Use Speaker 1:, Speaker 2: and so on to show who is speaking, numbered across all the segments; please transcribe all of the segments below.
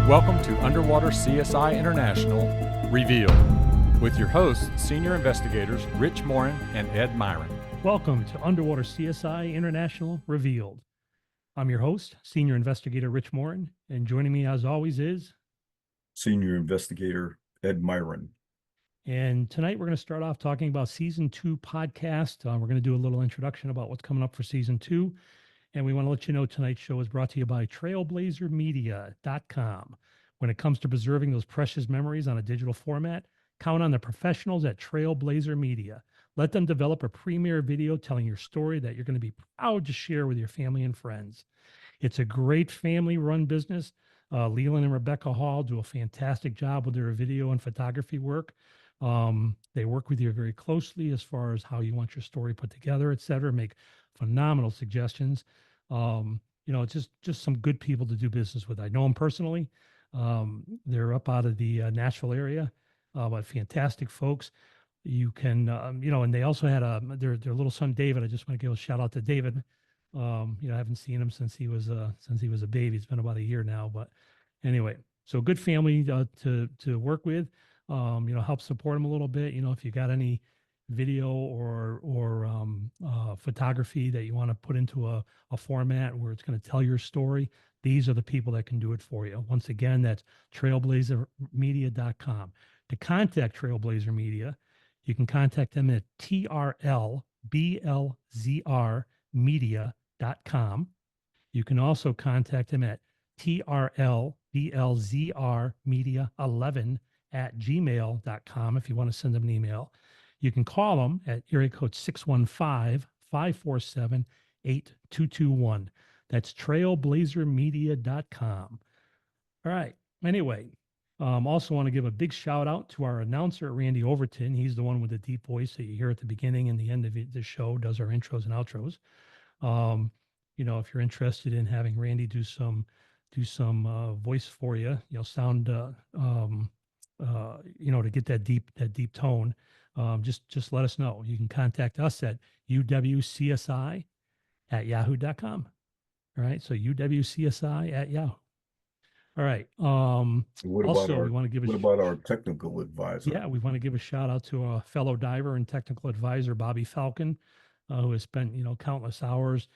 Speaker 1: Welcome to Underwater CSI International Revealed with your hosts, Senior Investigators Rich Morin and Ed Myron.
Speaker 2: Welcome to Underwater CSI International Revealed. I'm your host, Senior Investigator Rich Morin, and joining me as always is
Speaker 3: Senior Investigator Ed Myron.
Speaker 2: And tonight we're going to start off talking about Season 2 podcast. We're going to do a little introduction about what's coming up for Season 2. And we want to let you know tonight's show is brought to you by trailblazermedia.com. When it comes to preserving those precious memories on a digital format, count on the professionals at Trailblazer Media. Let them develop a premier video telling your story that you're going to be proud to share with your family and friends. It's a great family-run business. Leland and Rebecca Hall do a fantastic job with their video and photography work. They work with you very closely as far as how you want your story put together, et cetera, make phenomenal suggestions. It's just some good people to do business with. I know them personally. They're up out of the Nashville area, but fantastic folks. You can, and they also had their little son, David. I just want to give a shout out to David. I haven't seen him since he was a baby. It's been about a year now, but anyway, so good family to work with. Help support them a little bit. If you got any video or photography that you want to put into a format where it's going to tell your story, these are the people that can do it for you. Once again, that's trailblazermedia.com. To contact Trailblazer Media, you can contact them at trlblzrmedia.com. You can also contact them at trlblzrmedia11@gmail.com if you want to send them an email. You can call them at area code 615-547-8221. That's trailblazermedia.com. All right. Anyway, also want to give a big shout out to our announcer, Randy Overton. He's the one with the deep voice that you hear at the beginning and the end of the show, does our intros and outros. If you're interested in having Randy do some voice for you, sound, to get that deep tone, just let us know. You can contact us at UWCSI@yahoo.com. All right. So UWCSI@yahoo. All right.
Speaker 3: What about our technical advisor?
Speaker 2: Yeah, we want to give a shout out to a fellow diver and technical advisor, Bobby Falcon, who has spent, countless hours,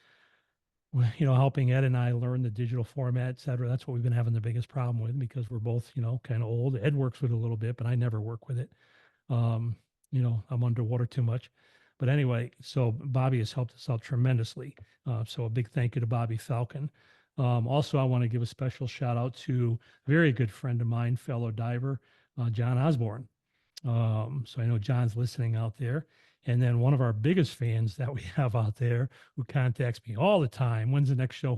Speaker 2: helping Ed and I learn the digital format, et cetera. That's what we've been having the biggest problem with because we're both, kind of old. Ed works with it a little bit, but I never work with it. I'm underwater too much. But anyway, so Bobby has helped us out tremendously. So a big thank you to Bobby Falcon. Also, I want to give a special shout out to a very good friend of mine, fellow diver, John Osborne. So I know John's listening out there. And then one of our biggest fans that we have out there who contacts me all the time, when's the next show?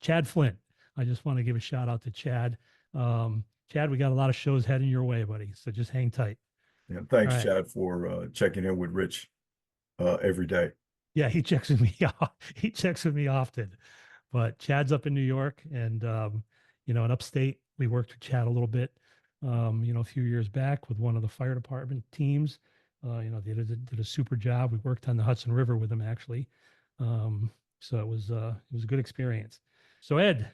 Speaker 2: Chad Flint. I just want to give a shout out to Chad. Chad, we got a lot of shows heading your way, buddy. So just hang tight.
Speaker 3: Yeah, thanks, right. Chad, for checking in with Rich every day.
Speaker 2: Yeah, he checks with me. He checks with me often. But Chad's up in New York, and in upstate, we worked with Chad a little bit. A few years back with one of the fire department teams. They did a super job. We worked on the Hudson River with them actually. So it was a good experience. So Ed,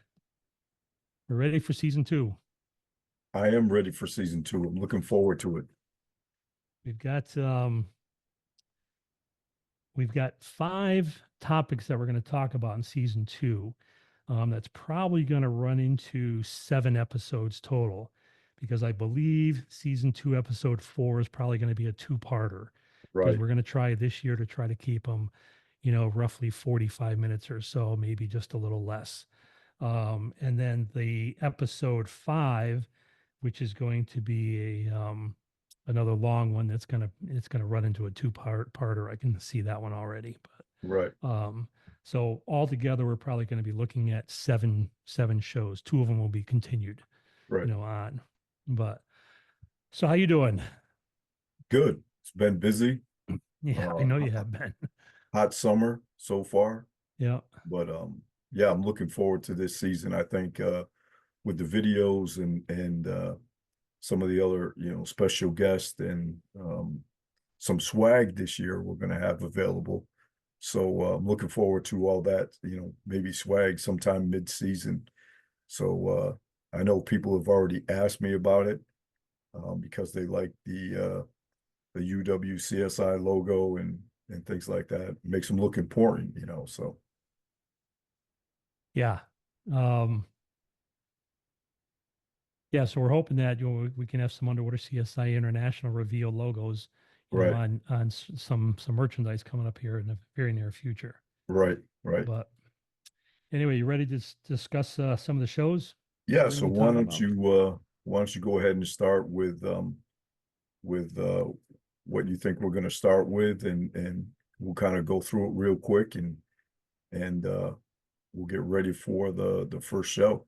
Speaker 2: we're ready for Season 2.
Speaker 3: I am ready for Season 2. I'm looking forward to it.
Speaker 2: We've got 5 topics that we're going to talk about in Season 2. That's probably going to run into 7 episodes total, because I believe Season 2, Episode 4 is probably going to be a 2-parter.
Speaker 3: Right.
Speaker 2: Because we're going to try this year to try to keep them, roughly 45 minutes or so, maybe just a little less. And then the Episode 5, which is going to be another long one it's gonna run into a 2-parter. I can see that one already. But
Speaker 3: right.
Speaker 2: So altogether, we're probably going to be looking at seven shows. 2 of them will be continued,
Speaker 3: right.
Speaker 2: On. But so how you doing?
Speaker 3: Good. It's been busy.
Speaker 2: Yeah, I know you have been.
Speaker 3: Hot summer so far.
Speaker 2: Yeah.
Speaker 3: But yeah, I'm looking forward to this season. I think with the videos and some of the other, special guests and some swag this year we're going to have available. So I'm looking forward to all that, maybe swag sometime mid-season. So I know people have already asked me about it because they like the UWCSI logo and things like that. Makes them look important, you know. So
Speaker 2: Yeah. Um, yeah, so we're hoping that we can have some Underwater CSI International Reveal logos,
Speaker 3: right,
Speaker 2: on some merchandise coming up here in the very near future.
Speaker 3: right, right.
Speaker 2: But anyway, you ready to discuss some of the shows that
Speaker 3: Yeah.
Speaker 2: we're
Speaker 3: So
Speaker 2: going to be talking about?
Speaker 3: why don't you go ahead and start with what you think we're going to start with, and we'll kind of go through it real quick, and we'll get ready for the first show.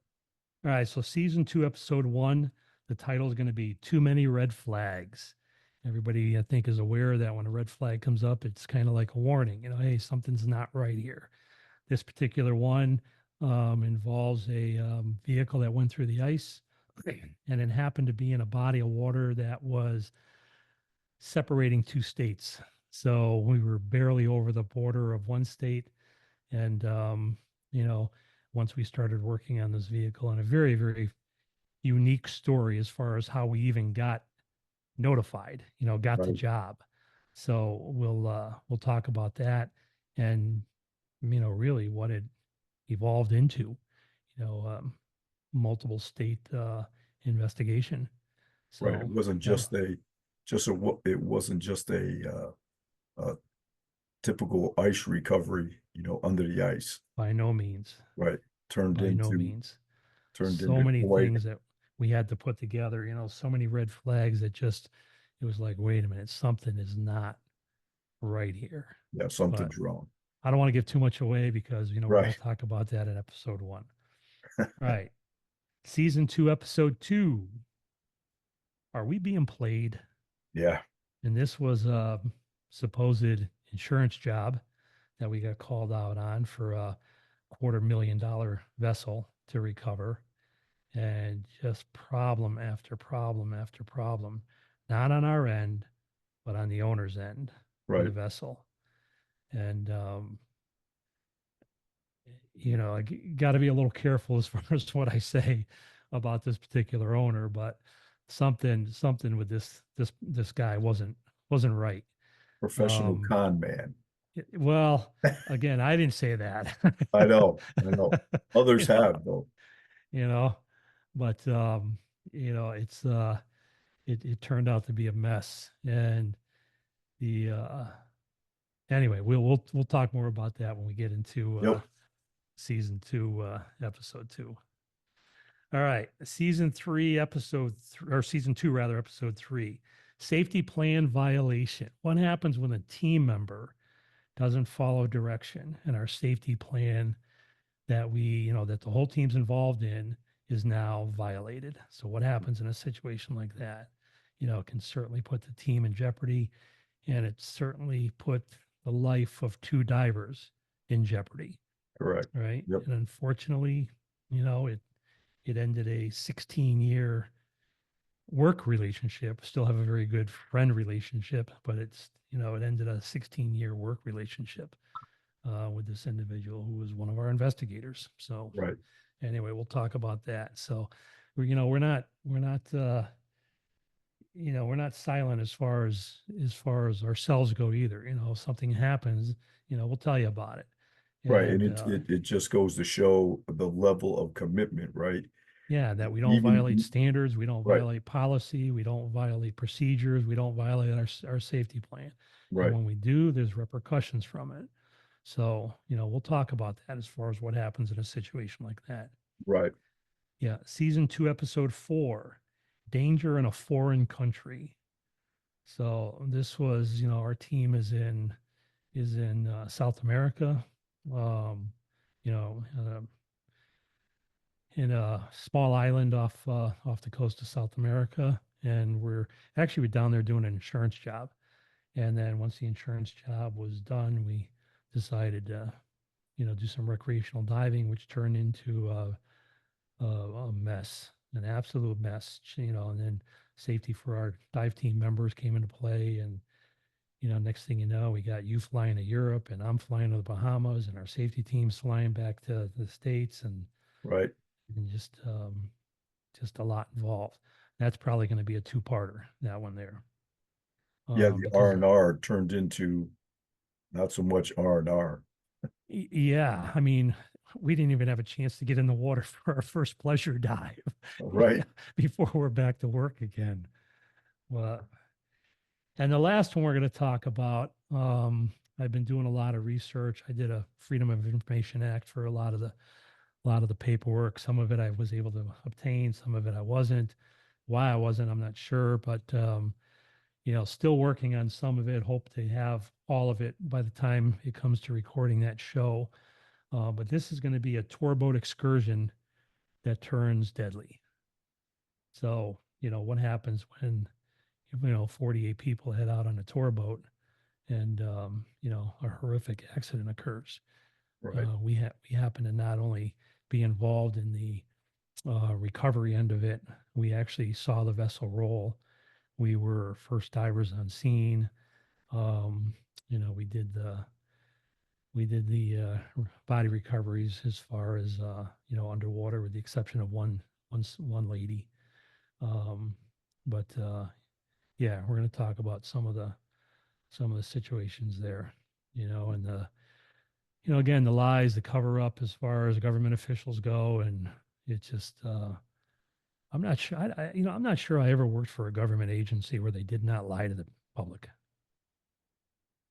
Speaker 2: All right, so season 2, episode 1, the title is going to be Too Many Red Flags. Everybody, I think, is aware that when a red flag comes up, it's kind of like a warning, hey, something's not right here. This particular one involves a vehicle that went through the ice, and it happened to be in a body of water that was separating two states. So we were barely over the border of one state. And, once we started working on this vehicle, and a very, very unique story as far as how we even got notified, got the
Speaker 3: Right,
Speaker 2: job. So we'll talk about that, and really what it evolved into, you know, um, multiple state investigation.
Speaker 3: right. It
Speaker 2: So
Speaker 3: wasn't
Speaker 2: yeah,
Speaker 3: it wasn't just a typical ice recovery, you know, under the ice.
Speaker 2: by no means,
Speaker 3: Right. Turned
Speaker 2: by no
Speaker 3: into
Speaker 2: means.
Speaker 3: turned
Speaker 2: So
Speaker 3: into
Speaker 2: many
Speaker 3: quite
Speaker 2: things that we had to put together, so many red flags that just, it was like, wait a minute, something is not right here.
Speaker 3: yeah,
Speaker 2: But
Speaker 3: something's wrong.
Speaker 2: I don't want to give too much away because, we're going
Speaker 3: Right.
Speaker 2: to talk about that in episode 1. All right. Season 2, episode 2. Are we being played?
Speaker 3: Yeah.
Speaker 2: And this was a supposed insurance job that we got called out on for a $250,000 vessel to recover, and just problem after problem after problem, not on our end, but on the owner's end of the
Speaker 3: Right.
Speaker 2: vessel. And, I got to be a little careful as far as what I say about this particular owner, but something with this guy wasn't right.
Speaker 3: Professional
Speaker 2: Um,
Speaker 3: con man.
Speaker 2: well, again, I didn't say that.
Speaker 3: I know. I know. Others
Speaker 2: you know,
Speaker 3: have though.
Speaker 2: you know, but it's it turned out to be a mess. And the anyway, we'll talk more about that when we get into
Speaker 3: Yep.
Speaker 2: season 2, episode 2. All right, season 3, or season 2 rather, episode 3, safety plan violation. What happens when a team member doesn't follow direction and our safety plan that that the whole team's involved in is now violated? So what happens in a situation like that? It can certainly put the team in jeopardy, and it certainly put the life of 2 divers in jeopardy,
Speaker 3: Correct.
Speaker 2: right?
Speaker 3: Yep.
Speaker 2: And unfortunately, it ended a 16-year work relationship. Still have a very good friend relationship, but it ended a 16-year work relationship with this individual who was one of our investigators. So
Speaker 3: Right.
Speaker 2: anyway, we'll talk about that. So we're not silent as far as ourselves go either. If something happens, we'll tell you about it.
Speaker 3: Right. And
Speaker 2: And
Speaker 3: it just goes to show the level of commitment, right?
Speaker 2: yeah, that we don't violate
Speaker 3: Even
Speaker 2: standards, we don't
Speaker 3: right,
Speaker 2: violate policy, we don't violate procedures, we don't violate our safety plan. And
Speaker 3: right,
Speaker 2: when we do, there's repercussions from it. So, we'll talk about that as far as what happens in a situation like that.
Speaker 3: right,
Speaker 2: Yeah, season 2, episode 4, danger in a foreign country. So this was, our team is in South America, um, you know, uh, in a small island off the coast of South America, and we're down there doing an insurance job. And then once the insurance job was done, we decided to do some recreational diving, which turned into a mess, an absolute mess. And then safety for our dive team members came into play, and next thing you know, we got you flying to Europe, and I'm flying to the Bahamas, and our safety team's flying back to the States, and
Speaker 3: right.
Speaker 2: just just a lot involved. That's probably going to be a two-parter, that one there.
Speaker 3: Yeah, the
Speaker 2: Because
Speaker 3: R&R turned into not so much R&R.
Speaker 2: yeah, I mean, we didn't even have a chance to get in the water for our first pleasure dive
Speaker 3: Right.
Speaker 2: before we're back to work again. Well, and the last one we're going to talk about, I've been doing a lot of research. I did a Freedom of Information Act for a lot of the paperwork. Some of it I was able to obtain, some of it I wasn't. Why I wasn't, I'm not sure, but still working on some of it. Hope to have all of it by the time it comes to recording that show. But this is going to be a tour boat excursion that turns deadly. So, what happens when 48 people head out on a tour boat and a horrific accident occurs.
Speaker 3: Right.
Speaker 2: We happen to not only be involved in the recovery end of it, we actually saw the vessel roll. We were first divers on scene. We did the body recoveries as far as underwater, with the exception of one lady. But yeah, we're going to talk about some of the situations there, and again, the lies, the cover up as far as government officials go, and it just I'm not sure. I'm not sure I ever worked for a government agency where they did not lie to the public.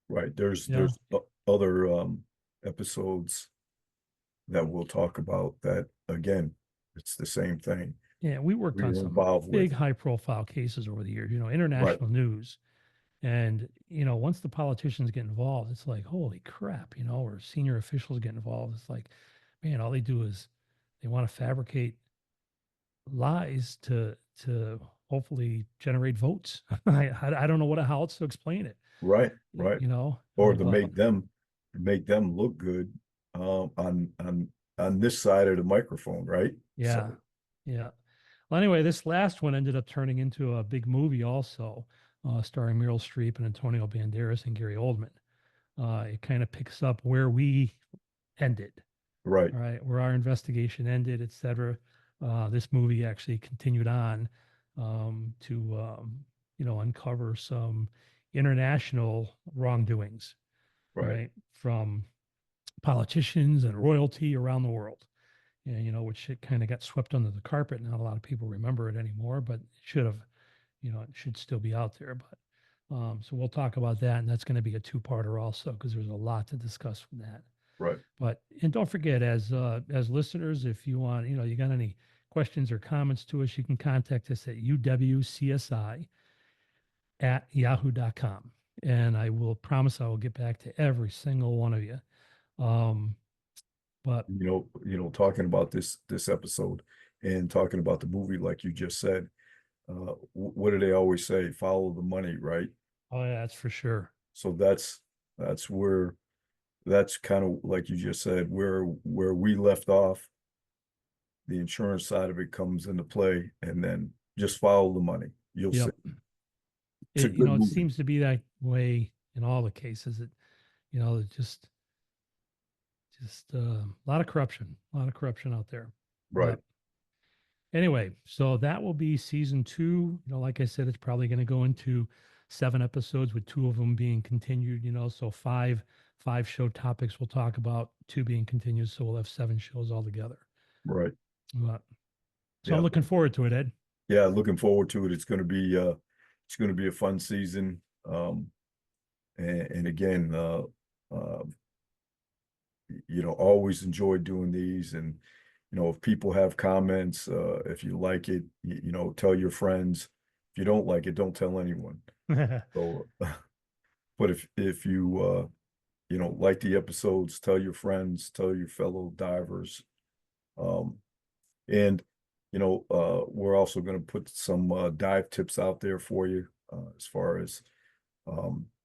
Speaker 3: Right. There's
Speaker 2: Yeah.
Speaker 3: other episodes that we'll talk about that, again, it's the same thing.
Speaker 2: Yeah, we worked on some big high profile cases over the years, international news. And, once the politicians get involved, it's like, holy crap, or senior officials get involved. It's like, man, all they do is they want to fabricate lies to hopefully generate votes. I don't know how else to explain it.
Speaker 3: Right. Or to make them look good on this side of the microphone, right?
Speaker 2: Yeah. Yeah. Well, anyway, this last one ended up turning into a big movie also, starring Meryl Streep and Antonio Banderas and Gary Oldman. It kind of picks up where we ended.
Speaker 3: Right.
Speaker 2: All right, where our investigation ended, et cetera. This movie actually continued on to uncover some international wrongdoings, right, from politicians and royalty around the world. And which it kind of got swept under the carpet. Not a lot of people remember it anymore, but it should have. It should still be out there. But so we'll talk about that, and that's going to be a two-parter also, because there's a lot to discuss from that.
Speaker 3: Right.
Speaker 2: But and don't forget, as listeners, if you want, you got any questions or comments to us, you can contact us at UWCSI@yahoo.com, and I will promise I will get back to every single one of you. But
Speaker 3: talking about this episode and talking about the movie, like you just said, what do they always say? Follow the money, right?
Speaker 2: Oh yeah, that's for sure.
Speaker 3: So that's kind of like you just said, where we left off. The insurance side of it comes into play, and then just follow the money. You'll see.
Speaker 2: It seems to be that way in all the cases. Just a lot of corruption out there.
Speaker 3: Right.
Speaker 2: But anyway, so that will be season 2. Like I said, it's probably going to go into 7 episodes, with 2 of them being continued. So 5 show topics we'll talk about, 2 being continued. So we'll have 7 shows altogether.
Speaker 3: Right.
Speaker 2: But, so I'm looking forward to it, Ed.
Speaker 3: Yeah, looking forward to it. It's going to be a fun season. And again, always enjoy doing these. And if people have comments, if you like it, tell your friends. If you don't like it, don't tell anyone. So, but if you like the episodes, tell your friends, tell your fellow divers. And we're also going to put some dive tips out there for you, as far as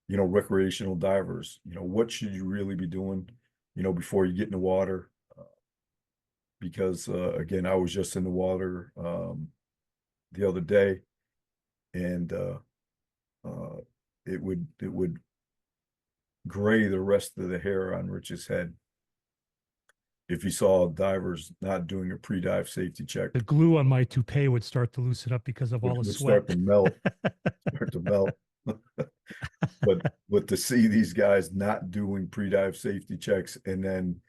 Speaker 3: recreational divers. What should you really be doing before you get in the water? Because again, I was just in the water the other day, and it would gray the rest of the hair on Rich's head. if you saw divers not doing a pre-dive safety check,
Speaker 2: The glue on my toupee would start to loosen up because of all the
Speaker 3: would
Speaker 2: sweat.
Speaker 3: start to melt, start to melt. But to see these guys not doing pre-dive safety checks and then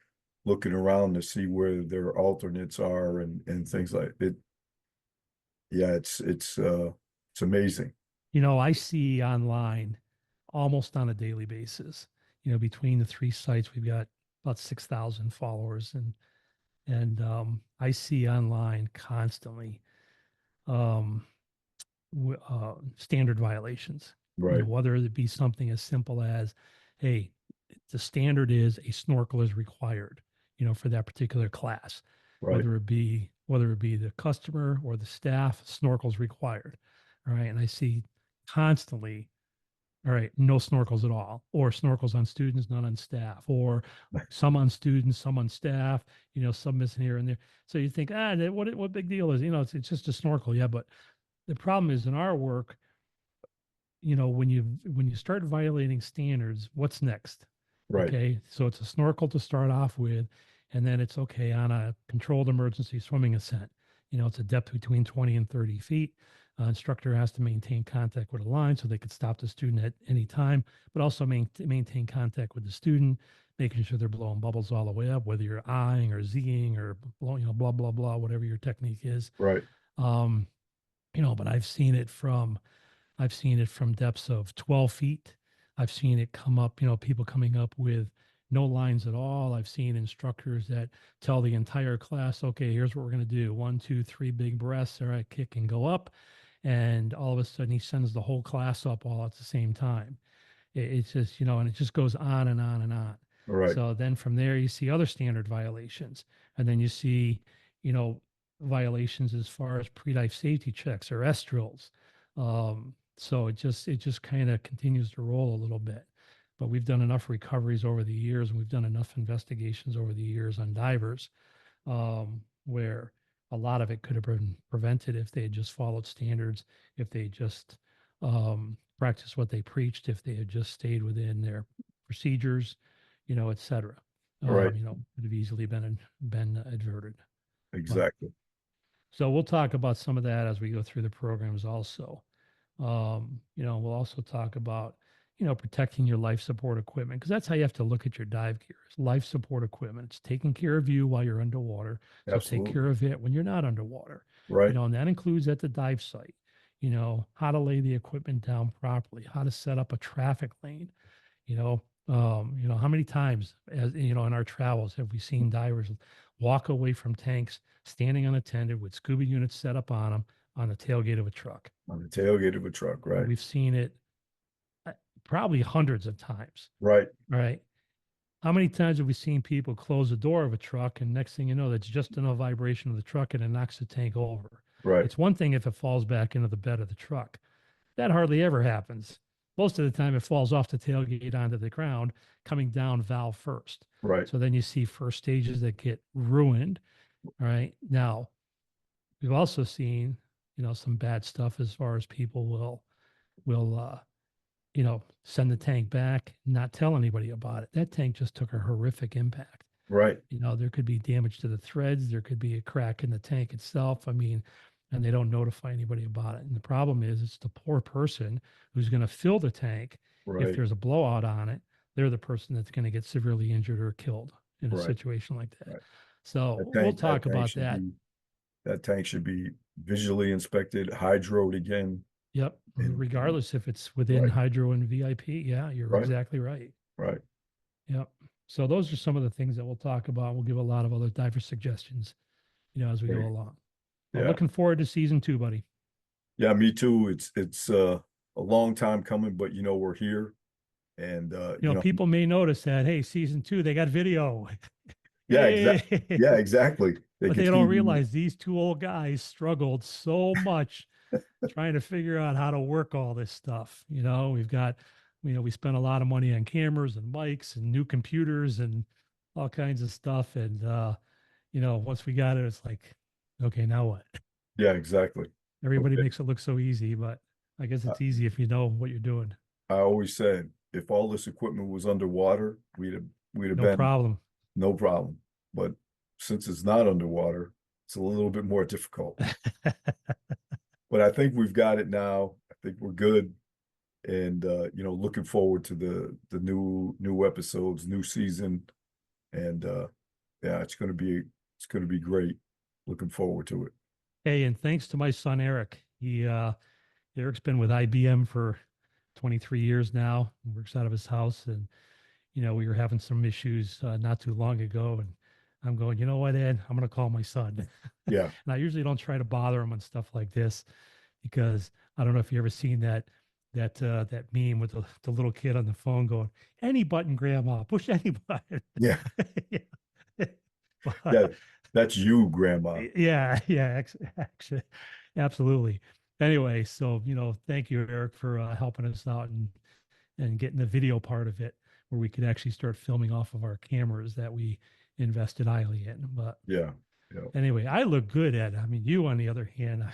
Speaker 3: looking around to see where their alternates are and things like it. Yeah, it's amazing.
Speaker 2: I see online almost on a daily basis, between the three sites, we've got about 6,000 followers, and I see online constantly um, standard violations,
Speaker 3: Right,
Speaker 2: whether it be something as simple as, hey, the standard is a snorkel is required, for that particular class,
Speaker 3: right,
Speaker 2: whether it be the customer or the staff, snorkels required. All right. And I see constantly, all right, no snorkels at all, or snorkels on students, none on staff, or some on students, some on staff, some missing here and there. So you think, what big deal is, it's just a snorkel. Yeah. But the problem is in our work, when you start violating standards, what's next?
Speaker 3: right,
Speaker 2: Okay. So it's a snorkel to start off with, and then it's okay on a controlled emergency swimming ascent. It's a depth between 20 and 30 feet. Instructor has to maintain contact with a line so they could stop the student at any time, but also maintain contact with the student, making sure they're blowing bubbles all the way up, whether you're eyeing or Zing or blah, blah, blah, whatever your technique is.
Speaker 3: right,
Speaker 2: Um, but I've seen it from depths of 12 feet. I've seen it come up, people coming up with no lines at all. I've seen instructors that tell the entire class, okay, here's what we're going to do. 1, 2, 3 big breaths. All right, kick and go up. And all of a sudden he sends the whole class up all at the same time. It's just, and it just goes on and on and on.
Speaker 3: right,
Speaker 2: So then from there, you see other standard violations. And then you see, violations as far as pre-dive safety checks or S drills. So it just kind of continues to roll a little bit. But we've done enough recoveries over the years, and we've done enough investigations over the years on divers, where a lot of it could have been prevented if they had just followed standards, if they just practiced what they preached, if they had just stayed within their procedures, et cetera.
Speaker 3: right,
Speaker 2: Could have easily been averted.
Speaker 3: exactly.
Speaker 2: So we'll talk about some of that as we go through the programs also. We'll also talk about, protecting your life support equipment, because that's how you have to look at your dive gear. It's life support equipment. It's taking care of you while you're underwater. So take
Speaker 3: Absolutely.
Speaker 2: care of it when you're not underwater.
Speaker 3: Right,
Speaker 2: And that includes at the dive site, how to lay the equipment down properly, how to set up a traffic lane, how many times as in our travels have we seen divers walk away from tanks standing unattended with scuba units set up on them on the tailgate of a truck.
Speaker 3: on the tailgate of a truck. Right,
Speaker 2: We've seen it probably hundreds of times.
Speaker 3: right,
Speaker 2: Right. How many times have we seen people close the door of a truck and next thing you know, that's just enough vibration of the truck and it knocks the tank over?
Speaker 3: right,
Speaker 2: It's one thing if it falls back into the bed of the truck. That hardly ever happens. Most of the time it falls off the tailgate onto the ground, coming down valve first.
Speaker 3: right,
Speaker 2: So then you see first stages that get ruined. All right. Now, we've also seen, some bad stuff as far as people will send the tank back, not tell anybody about it. That tank just took a horrific impact.
Speaker 3: right,
Speaker 2: There could be damage to the threads. There could be a crack in the tank itself. And they don't notify anybody about it. And the problem is it's the poor person who's going to fill the tank. If
Speaker 3: right,
Speaker 2: there's a blowout on it, they're the person that's going to get severely injured or killed in a
Speaker 3: right,
Speaker 2: situation like that.
Speaker 3: right.
Speaker 2: So
Speaker 3: That
Speaker 2: we'll
Speaker 3: tank,
Speaker 2: talk about that.
Speaker 3: That tank should be visually inspected, hydroed again.
Speaker 2: Yep.
Speaker 3: And
Speaker 2: Regardless if it's within
Speaker 3: right,
Speaker 2: hydro and VIP. Yeah, you're
Speaker 3: right,
Speaker 2: exactly right.
Speaker 3: right.
Speaker 2: Yep. So those are some of the things that we'll talk about. We'll give a lot of other diver suggestions, as we go
Speaker 3: Great.
Speaker 2: along. I'm
Speaker 3: Yeah,
Speaker 2: looking forward to season 2, buddy.
Speaker 3: yeah, me too. It's a long time coming, but we're here, and
Speaker 2: People may notice that, hey, season 2, they got video.
Speaker 3: yeah, exactly,
Speaker 2: Hey.
Speaker 3: yeah, exactly.
Speaker 2: But
Speaker 3: can
Speaker 2: they don't
Speaker 3: see
Speaker 2: realize these two old guys struggled so much trying to figure out how to work all this stuff. We've got, we spent a lot of money on cameras and mics and new computers and all kinds of stuff. And, once we got it, it's like, okay, now what?
Speaker 3: Yeah, exactly.
Speaker 2: Everybody
Speaker 3: Okay.
Speaker 2: makes it look so easy, but I guess it's easy if you know what you're doing.
Speaker 3: I always said if all this equipment was underwater, we'd have
Speaker 2: No
Speaker 3: been
Speaker 2: problem.
Speaker 3: no problem. But since it's not underwater, it's a little bit more difficult. But I think we've got it now. I think we're good. And looking forward to the new episodes, new season. And yeah, it's gonna be great. Looking forward to it.
Speaker 2: Hey, and thanks to my son Eric. Eric's been with IBM for 23 years now. Works out of his house, and we were having some issues not too long ago, and I'm going, you know what, Ed? I'm going to call my son.
Speaker 3: Yeah.
Speaker 2: And I usually don't try to bother him on stuff like this, because I don't know if you ever seen that meme with the little kid on the phone going, any button, Grandma, push any button.
Speaker 3: Yeah.
Speaker 2: But,
Speaker 3: Yeah. That's you, Grandma.
Speaker 2: yeah, actually, absolutely. Anyway, so thank you, Eric, for helping us out and getting the video part of it, where we could actually start filming off of our cameras that we invested highly in. But
Speaker 3: Yeah.
Speaker 2: anyway, I look good, Ed. I mean, you on the other hand,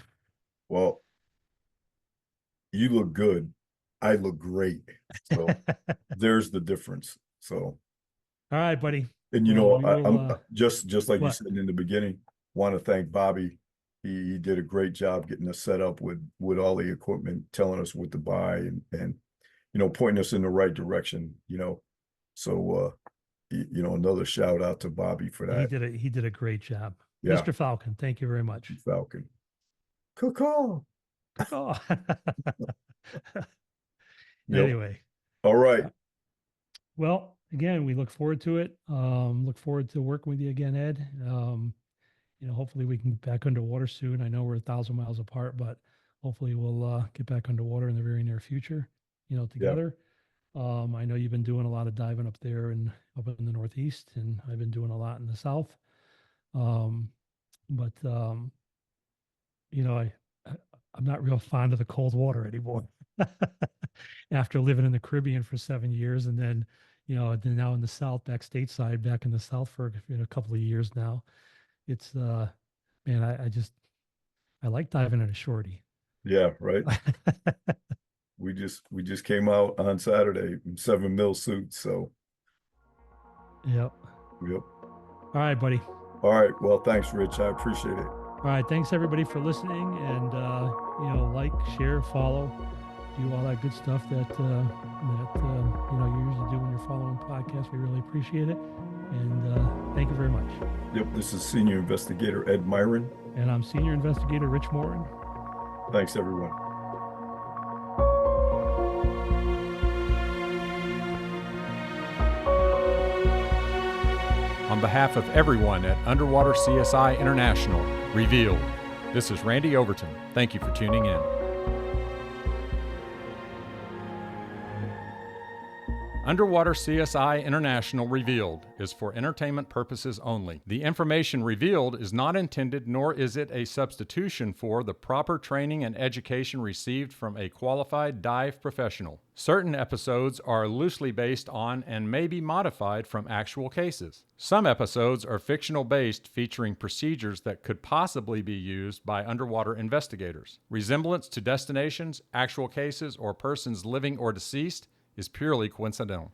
Speaker 3: Well, you look good. I look great. So there's the difference. So,
Speaker 2: all right, buddy.
Speaker 3: and I'm just like you
Speaker 2: what?
Speaker 3: said in the beginning, want to thank Bobby. He did a great job getting us set up with all the equipment, telling us what to buy and pointing us in the right direction, So another shout out to Bobby for that.
Speaker 2: He did a great job.
Speaker 3: Yeah.
Speaker 2: Mr. Falcon, thank you very much.
Speaker 3: Falcon. Caw.
Speaker 2: Oh.
Speaker 3: Yep.
Speaker 2: Anyway.
Speaker 3: All right.
Speaker 2: Well, again, we look forward to it. Look forward to working with you again, Ed. Hopefully we can get back underwater soon. I know we're 1,000 miles apart, but hopefully we'll get back underwater in the very near future, together. I know you've been doing a lot of diving up there and up in the Northeast, and I've been doing a lot in the South. I'm not real fond of the cold water anymore. After living in the Caribbean for 7 years, and then now in the South, back stateside, back in the South for a couple of years now. It's man, I like diving in a shorty.
Speaker 3: Yeah, right. We just came out on Saturday in 7 mil suits, so
Speaker 2: Yep. All right, buddy.
Speaker 3: All right. Well, thanks, Rich. I appreciate it.
Speaker 2: All right, thanks everybody for listening, and like, share, follow, do all that good stuff that you usually do when you're following podcasts. We really appreciate it, and thank you very much.
Speaker 3: Yep, this is Senior Investigator Ed Myron.
Speaker 2: And I'm Senior Investigator Rich Morin.
Speaker 3: Thanks, everyone.
Speaker 1: On behalf of everyone at Underwater CSI International, Revealed, this is Randy Overton. Thank you for tuning in. Underwater CSI International Revealed is for entertainment purposes only. The information revealed is not intended, nor is it a substitution for the proper training and education received from a qualified dive professional. Certain episodes are loosely based on and may be modified from actual cases. Some episodes are fictional based, featuring procedures that could possibly be used by underwater investigators. Resemblance to destinations, actual cases, or persons living or deceased is purely coincidental.